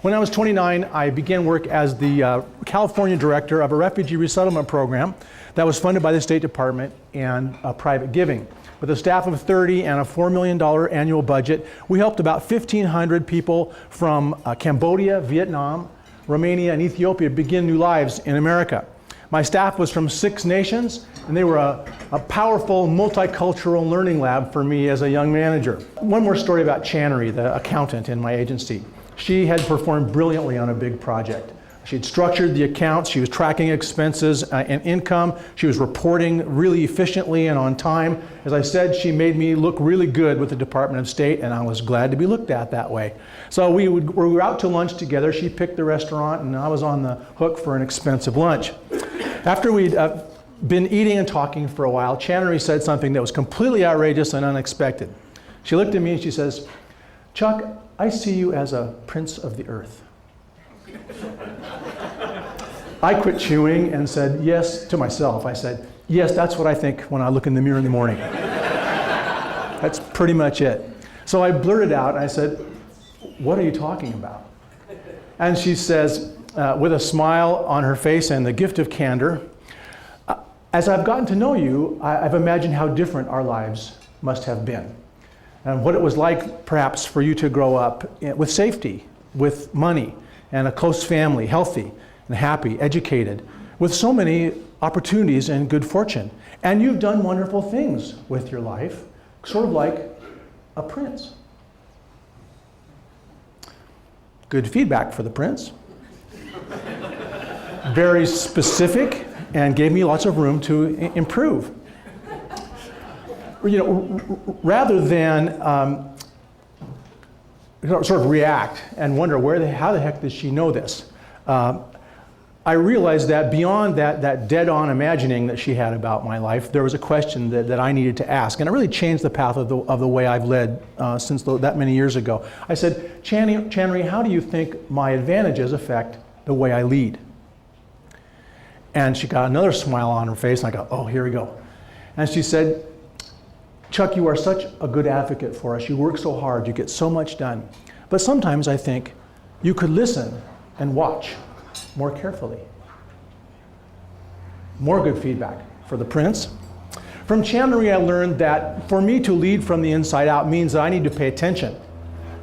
When I was 29, I began work as the California director of a refugee resettlement program that was funded by the State Department and private giving. With a staff of 30 and a $4 million annual budget, we helped about 1,500 people from Cambodia, Vietnam, Romania, and Ethiopia begin new lives in America. My staff was from 6 nations, and they were a powerful multicultural learning lab for me as a young manager. One more story about Channary, the accountant in my agency. She had performed brilliantly on a big project. She'd structured the accounts, she was tracking expenses and income, she was reporting really efficiently and on time. As I said, she made me look really good with the Department of State, and I was glad to be looked at that way. So we were out to lunch together. She picked the restaurant, and I was on the hook for an expensive lunch. After we'd been eating and talking for a while, Channary said something that was completely outrageous and unexpected. She looked at me and she says, "Chuck, I see you as a prince of the earth." I quit chewing and said yes to myself. I said, "Yes, that's what I think when I look in the mirror in the morning." That's pretty much it. So I blurted out, and I said, "What are you talking about?" And she says, with a smile on her face and the gift of candor, "As I've gotten to know you, I've imagined how different our lives must have been. And what it was like, perhaps, for you to grow up with safety, with money, and a close family, healthy and happy, educated, with so many opportunities and good fortune. And you've done wonderful things with your life, sort of like a prince." Good feedback for the prince. Very specific, and gave me lots of room to improve. You know, rather than sort of react and wonder how the heck does she know this, I realized that beyond that dead-on imagining that she had about my life, there was a question that I needed to ask, and it really changed the path of the way I've led since that many years ago. I said, Channary, how do you think my advantages affect the way I lead?" And she got another smile on her face, and I go, "Oh, here we go." And she said, "Chuck, you are such a good advocate for us. You work so hard, you get so much done. But sometimes I think you could listen and watch more carefully." More good feedback for the prince. From Channary, I learned that for me to lead from the inside out means that I need to pay attention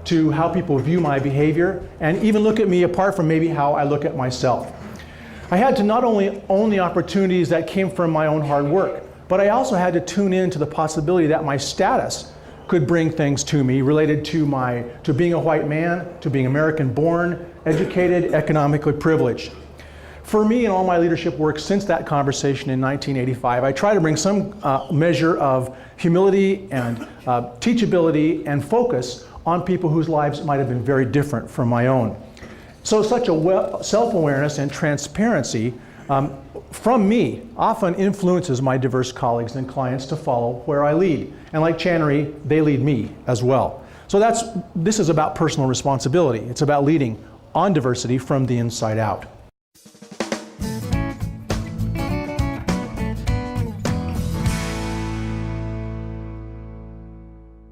to how people view my behavior and even look at me apart from maybe how I look at myself. I had to not only own the opportunities that came from my own hard work, but I also had to tune in to the possibility that my status could bring things to me related to being a white man, to being American-born, educated, economically privileged. For me, in all my leadership work since that conversation in 1985, I try to bring some measure of humility and teachability and focus on people whose lives might have been very different from my own. So such a self-awareness and transparency from me often influences my diverse colleagues and clients to follow where I lead. And like Channary, they lead me as well. So this is about personal responsibility. It's about leading on diversity from the inside out.